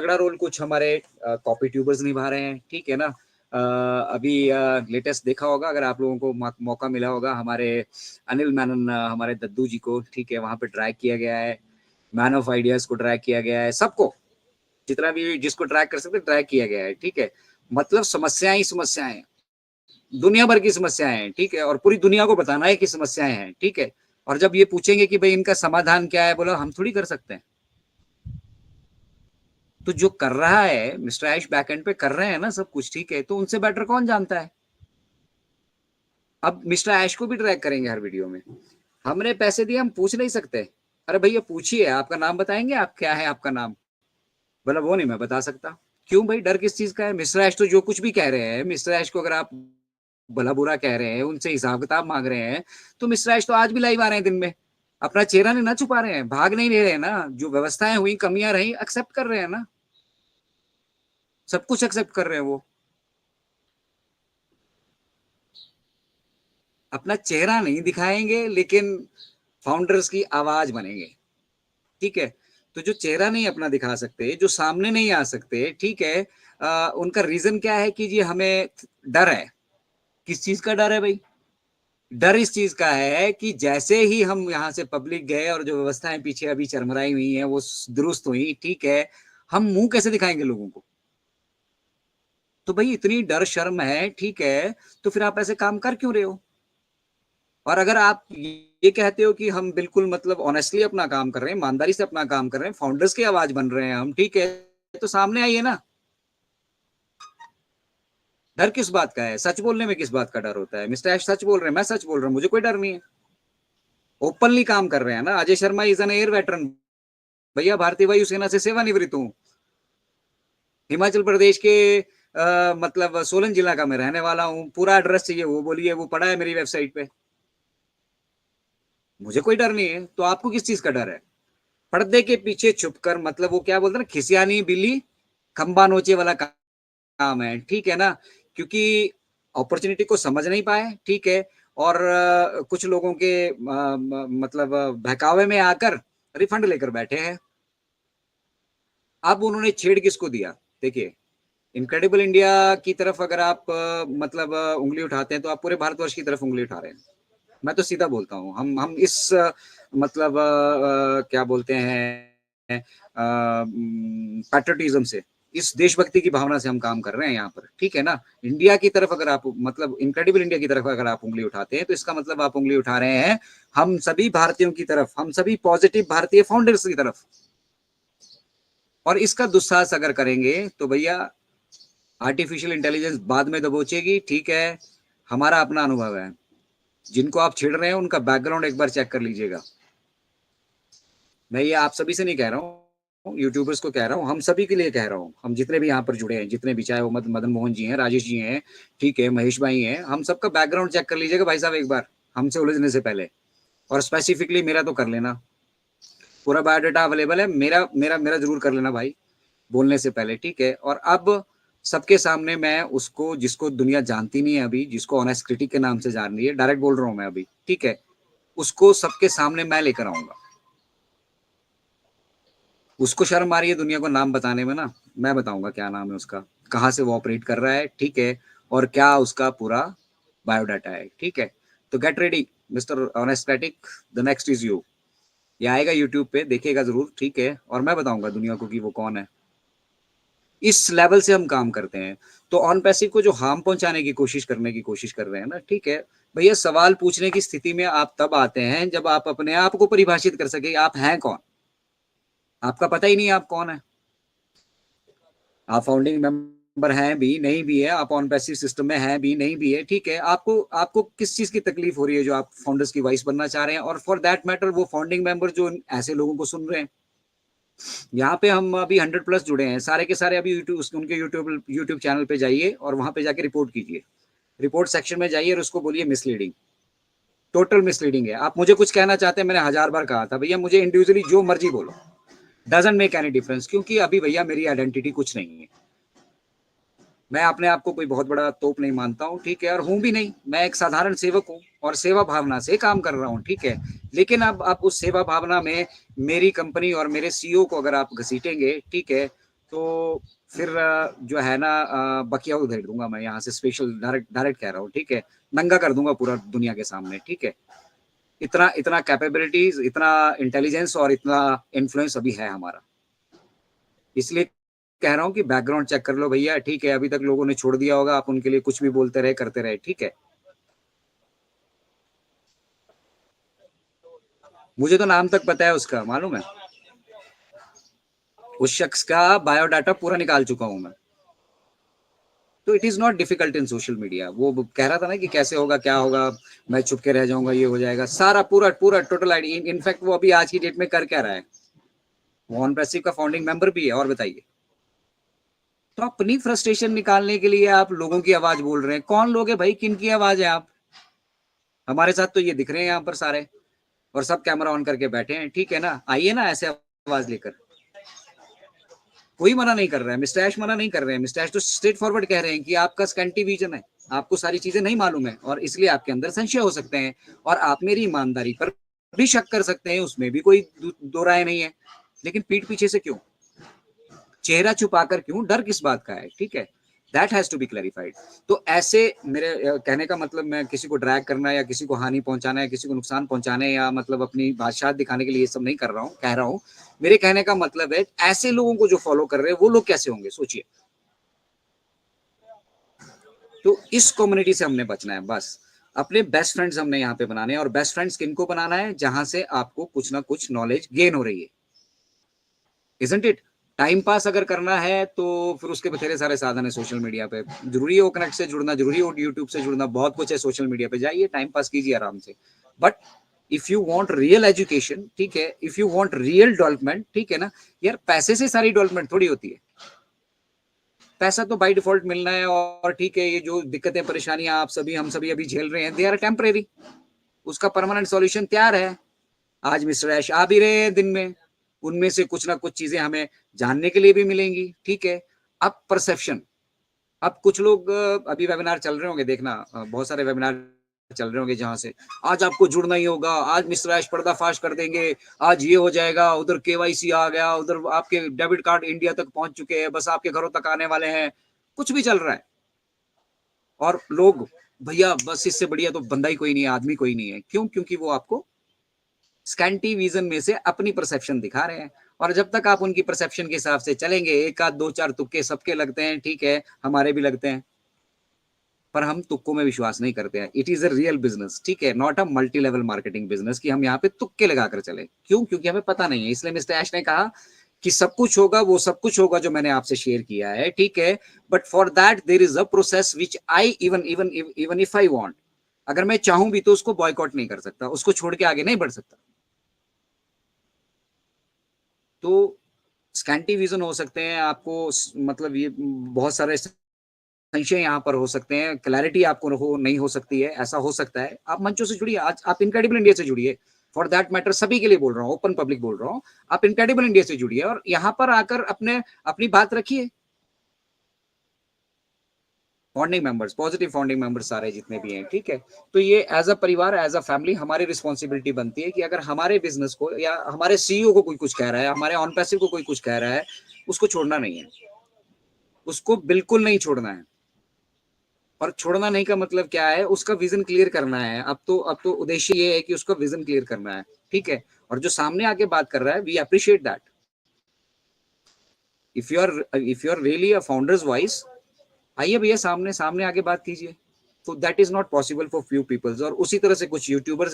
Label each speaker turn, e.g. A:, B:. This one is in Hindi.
A: तगड़ा रोल कुछ हमारे कॉपी ट्यूबर्स निभा रहे हैं, ठीक है ना। अभी लेटेस्ट देखा होगा, अगर आप लोगों को मौका मिला होगा, हमारे अनिल मेनन, हमारे दद्दू जी को, ठीक है, वहां पे ट्रैक किया गया है, मैन ऑफ आइडियाज को ट्रैक किया गया है, सबको जितना भी जिसको ट्रैक कर सकते ट्रैक किया गया है, ठीक है। मतलब समस्याएं ही समस्याएं, दुनिया भर की समस्याएं हैं, ठीक है, और पूरी दुनिया को बताना है कि समस्याएं हैं, ठीक है। और जब ये पूछेंगे कि भाई इनका समाधान क्या है, बोला हम थोड़ी कर सकते हैं। तो जो कर रहा है मिस्टर ऐश बैकएंड पे कर रहे हैं ना सब कुछ, ठीक है, तो उनसे बेटर कौन जानता है। अब मिस्टर ऐश को भी ट्रैक करेंगे हर वीडियो में। हमने पैसे दिए, हम पूछ नहीं सकते, अरे भैया पूछिए, आपका नाम बताएंगे, आप क्या है आपका नाम, बोला वो नहीं मैं बता सकता। क्यों भाई, डर किस चीज का है। मिस्टर ऐश तो जो कुछ भी कह रहे हैं, मिस्टर ऐश को अगर आप भला बुरा कह रहे हैं, उनसे हिसाब किताब मांग रहे हैं, तो मिस्टर ऐश तो आज भी लाइव आ रहे हैं दिन में, अपना चेहरा नहीं ना छुपा रहे हैं, भाग नहीं रहे हैं ना, जो व्यवस्थाएं हुई, कमियां रही, एक्सेप्ट कर रहे हैं ना, सब कुछ एक्सेप्ट कर रहे हैं वो, अपना चेहरा नहीं दिखाएंगे लेकिन फाउंडर्स की आवाज बनेंगे, ठीक है। तो जो चेहरा नहीं अपना दिखा सकते, जो सामने नहीं आ सकते, ठीक है, उनका रीजन क्या है कि जी हमें डर है। किस चीज का डर है भाई। डर इस चीज का है कि जैसे ही हम यहाँ से पब्लिक गए और जो व्यवस्थाएं पीछे अभी चरमराई हुई हैं वो दुरुस्त हुई, ठीक है, हम मुंह कैसे दिखाएंगे लोगों को। तो भाई इतनी डर शर्म है, ठीक है, तो फिर आप ऐसे काम कर क्यों रहे हो। और अगर आप ये कहते हो कि हम बिल्कुल मतलब ऑनेस्टली अपना काम कर रहे हैं, ईमानदारी से अपना काम कर रहे हैं, फाउंडर्स की आवाज बन रहे हैं हम, ठीक है, तो सामने आइए ना। डर किस बात का है, सच बोलने में किस बात का डर होता है। मिस्टर ऐश सच बोल रहे हैं, मैं सच बोल रहा हूँ, मुझे कोई डर नहीं है, ओपनली काम कर रहे हैं ना। Ajay Sharma is an air veteran, भैया भारतीय वायुसेना से सेवानिवृत्त हूँ, हिमाचल प्रदेश के मतलब सोलन जिला का मैं रहने वाला हूँ, पूरा एड्रेस चाहिए वो बोलिए, वो पड़ा है मेरी वेबसाइट पे, मुझे कोई डर नहीं है। तो आपको किस चीज का डर है। पर्दे के पीछे छुपकर, मतलब वो क्या बोलते हैं ना, खिसियानी बिल्ली खंबा नोचे वाला काम है, ठीक है ना। क्योंकि अपॉर्चुनिटी को समझ नहीं पाए, ठीक है, और कुछ लोगों के मतलब बहकावे में आकर रिफंड लेकर बैठे हैं। अब उन्होंने छेड़ किसको दिया। देखिए, इनक्रेडिबल इंडिया की तरफ अगर आप मतलब उंगली उठाते हैं, तो आप पूरे भारतवर्ष की तरफ उंगली उठा रहे हैं। मैं तो सीधा बोलता हूँ, हम इस मतलब क्या बोलते हैं पैट्रियटिज्म से, इस देशभक्ति की भावना से हम काम कर रहे हैं यहाँ पर, ठीक है ना। इंडिया की तरफ अगर आप मतलब इनक्रेडिबल इंडिया की तरफ अगर आप उंगली उठाते हैं, तो इसका मतलब आप उंगली उठा रहे हैं हम सभी भारतीयों की तरफ, हम सभी पॉजिटिव भारतीय फाउंडर्स की तरफ। और इसका दुस्साहस अगर करेंगे तो भैया आर्टिफिशियल इंटेलिजेंस बाद में दबोचेगी, ठीक है। हमारा अपना अनुभव है, जिनको आप छेड़ रहे हैं उनका बैकग्राउंड एक बार चेक कर लीजिएगा। मैं ये आप सभी से नहीं कह रहा हूँ, यूट्यूबर्स को कह रहा हूँ, हम सभी के लिए कह रहा हूँ, हम जितने भी यहाँ पर जुड़े हैं, जितने भी, चाहे वो मदन मोहन जी हैं, राजेश जी हैं, ठीक है, महेश भाई हैं, हम सबका बैकग्राउंड चेक कर लीजिएगा भाई साहब एक बार, हमसे उलझने से पहले। और स्पेसिफिकली मेरा तो कर लेना, पूरा बायोडाटा अवेलेबल है, मेरा मेरा मेरा जरूर कर लेना भाई, बोलने से पहले, ठीक है। और अब सबके सामने मैं उसको, जिसको दुनिया जानती नहीं है अभी, जिसको ऑनेस्ट क्रिटिक के नाम से जान रही है, डायरेक्ट बोल रहा हूं मैं अभी, ठीक है, उसको सबके सामने मैं लेकर आऊंगा। उसको शर्म आ रही है दुनिया को नाम बताने में ना, मैं बताऊंगा क्या नाम है उसका, कहाँ से वो ऑपरेट कर रहा है, ठीक है, और क्या उसका पूरा बायोडाटा है, ठीक है। तो get ready mister honest critic, the next is you. ये आएगा यूट्यूब पे, देखेगा जरूर, ठीक है, और मैं बताऊंगा दुनिया को कि वो कौन है। इस लेवल से हम काम करते हैं। तो ऑन पैसिव को जो हार्म पहुंचाने की कोशिश करने की कोशिश कर रहे हैं ना, ठीक है, भैया सवाल पूछने की स्थिति में आप तब आते हैं जब आप अपने आप को परिभाषित कर सके, आप हैं कौन। आपका पता ही नहीं आप कौन है, आप फाउंडिंग मेंबर हैं भी नहीं भी है, आप ऑन पैसिव सिस्टम में हैं भी नहीं भी है, ठीक है, आपको आपको किस चीज की तकलीफ हो रही है जो आप फाउंडर्स की वॉइस बनना चाह रहे हैं, और फॉर दैट मैटर वो फाउंडिंग मेंबर जो ऐसे लोगों को सुन रहे हैं। यहाँ पे हम अभी 100+ जुड़े हैं, सारे के सारे अभी यूट्यूब, उनके यूट्यूब चैनल पे जाइए और वहां पे जाके रिपोर्ट कीजिए, रिपोर्ट सेक्शन में जाइए और उसको बोलिए मिसलीडिंग, टोटल मिसलीडिंग है। आप मुझे कुछ कहना चाहते हैं, मैंने 1000 बार कहा था भैया मुझे इंडिविजुअली जो मर्जी बोलो, डजंट मेक एनी डिफरेंस, क्योंकि अभी भैया मेरी आइडेंटिटी कुछ नहीं है। मैं अपने आप को कोई बहुत बड़ा तोप नहीं मानता हूँ, ठीक है, और हूं भी नहीं, मैं एक साधारण सेवक हूँ और सेवा भावना से काम कर रहा हूँ, ठीक है। लेकिन अब आप उस सेवा भावना में मेरी कंपनी और मेरे सीईओ को अगर आप घसीटेंगे, ठीक है, तो फिर जो है ना बकिया उधेड़ दूंगा मैं यहाँ से, स्पेशल डायरेक्ट डायरेक्ट कह रहा हूँ, ठीक है, नंगा कर दूंगा पूरा दुनिया के सामने, ठीक है। इतना इतना कैपेबिलिटीज, इतना इंटेलिजेंस और इतना इन्फ्लुएंस अभी है हमारा। इसलिए कह रहा हूँ कि बैकग्राउंड चेक कर लो भैया, ठीक है। अभी तक लोगों ने छोड़ दिया होगा, आप उनके लिए कुछ भी बोलते रहे, करते रहे, ठीक है। मुझे तो नाम तक पता है उसका, मालूम है, उस शख्स का बायोडाटा पूरा निकाल चुका हूं मैं। तो it is not difficult in social media. वो कह रहा था ना कि कैसे होगा, क्या होगा, मैं चुप के रह जाऊंगा, ये हो जाएगा, सारा पूरा पूरा टोटल आईडी। इनफैक्ट वो अभी आज की डेट में कर क्या रहा है, वो ऑन पैसिव का फाउंडिंग मेंबर भी है। और बताइए, तो अपनी फ्रस्ट्रेशन निकालने के लिए आप लोगों की आवाज बोल रहे हैं। कौन लोग है भाई, किन की आवाज है आप? हमारे साथ तो ये दिख रहे हैं यहाँ पर सारे, और सब कैमरा ऑन करके बैठे हैं, ठीक है ना। आइए ना ऐसे आवाज लेकर, कोई मना नहीं कर रहा है, मिस्टर ऐश मना नहीं कर रहे हैं। मिस्टर ऐश तो स्ट्रेट फॉरवर्ड कह रहे हैं कि आपका स्कैंटी विजन है, आपको सारी चीजें नहीं मालूम है, और इसलिए आपके अंदर संशय हो सकते हैं, और आप मेरी ईमानदारी पर भी शक कर सकते हैं, उसमें भी कोई दो राय नहीं है। लेकिन पीठ पीछे से क्यों, चेहरा छुपाकर क्यों, डर किस बात का है, ठीक है। That has to be clarified. तो ऐसे मेरे कहने का मतलब, मैं किसी को ड्रैग करना या किसी को हानि पहुंचाना या किसी को नुकसान पहुंचाने या मतलब अपनी बादशाह दिखाने के लिए ये सब नहीं कर रहा हूँ, कह रहा हूँ। मेरे कहने का मतलब है, ऐसे लोगों को जो फॉलो कर रहे हैं वो लोग कैसे होंगे, सोचिए। तो इस कम्युनिटी से हमने बचना है बस। अपने बेस्ट फ्रेंड्स हमने यहाँ पे बनाने हैं, और बेस्ट फ्रेंड्स किनको बनाना है, जहां से आपको कुछ ना कुछ नॉलेज गेन हो रही है, इजंट इट। टाइम पास अगर करना है तो फिर उसके बथेरे सारे साधन है सोशल मीडिया पे। जरूरी है वो कनेक्ट से जुड़ना, जरूरी है वो यूट्यूब से जुड़ना, बहुत कुछ है सोशल मीडिया पे, जाइए टाइम पास कीजिए आराम से। But if you want real education, ठीक है, if you want real development, ठीक है ना यार, पैसे से सारी डेवलपमेंट थोड़ी होती है। पैसा तो बाय डिफॉल्ट मिलना है, और ठीक है, ये जो दिक्कतें परेशानियां आप सभी हम सभी अभी झेल रहे हैं, दे आर टेम्परेरी। उसका परमानेंट सॉल्यूशन तैयार है। आज मिस्टर ऐश आ भी रहे हैं दिन में, उनमें से कुछ ना कुछ चीजें हमें जानने के लिए भी मिलेंगी, ठीक है। अब परसेप्शन, अब कुछ लोग अभी वेबिनार चल रहे होंगे, देखना बहुत सारे वेबिनार चल रहे होंगे जहां से आज आपको जुड़ना ही होगा, आज मिस्टर ऐश पर्दाफाश कर देंगे, आज ये हो जाएगा, उधर केवाईसी आ गया, उधर आपके डेबिट कार्ड इंडिया तक पहुंच चुके हैं, बस आपके घरों तक आने वाले हैं। कुछ भी चल रहा है, और लोग, भैया बस इससे बढ़िया तो बंदा ही कोई नहीं है, आदमी कोई नहीं है। क्यों? क्योंकि वो आपको स्कैंटी विजन में से अपनी परसेप्शन दिखा रहे हैं। और जब तक आप उनकी परसेप्शन के हिसाब से चलेंगे, एक आध दो चार तुक्के सबके लगते हैं, ठीक है, हमारे भी लगते हैं, पर हम तुक्कों में विश्वास नहीं करते हैं। It is a real business, ठीक है, not a multi level marketing business कि हम यहाँ पे तुक्के लगाकर चले। क्यों? क्योंकि हमें पता नहीं है। इसलिए मिस्टर ऐश ने कहा कि सब कुछ होगा, वो सब कुछ होगा जो मैंने आपसे शेयर किया है, ठीक है, but for that there is a process which I even even even if I want, अगर मैं चाहूं भी तो उसको बॉयकॉट नहीं कर सकता, उसको छोड़ के आगे नहीं बढ़ सकता। तो स्कैंटी विजन हो सकते हैं आपको, मतलब ये बहुत सारे संशय यहाँ पर हो सकते हैं, क्लैरिटी आपको हो नहीं हो सकती है, ऐसा हो सकता है। आप मंचों से जुड़िए, आज आप इनक्रेडिबल इंडिया से जुड़िए, फॉर दैट मैटर सभी के लिए बोल रहा हूँ, ओपन पब्लिक बोल रहा हूँ। आप इनक्रेडिबल इंडिया से जुड़िए और यहाँ पर आकर अपने अपनी बात रखिए। Founding members, positive founding members सारे जितने भी हैं, ठीक है। तो ये एज अ परिवार, एज अ फैमिली हमारी रिस्पॉन्सिबिलिटी बनती है कि अगर हमारे बिजनेस को या हमारे सीईओ को कोई कुछ कह रहा है, हमारे ऑन पैसिव को कोई कुछ कह रहा है, उसको छोड़ना नहीं है, उसको बिल्कुल नहीं छोड़ना है। और छोड़ना नहीं का मतलब क्या है, उसका विजन क्लियर करना है। अब तो उद्देश्य ये है कि उसका विजन क्लियर करना है, ठीक है। और जो सामने आके बात कर रहा है, we appreciate that. If you are really a founders voice, आइए भैया सामने सामने आके बात कीजिए। तो that is not possible for few peoples. और उसी तरह से कुछ यूट्यूबर्स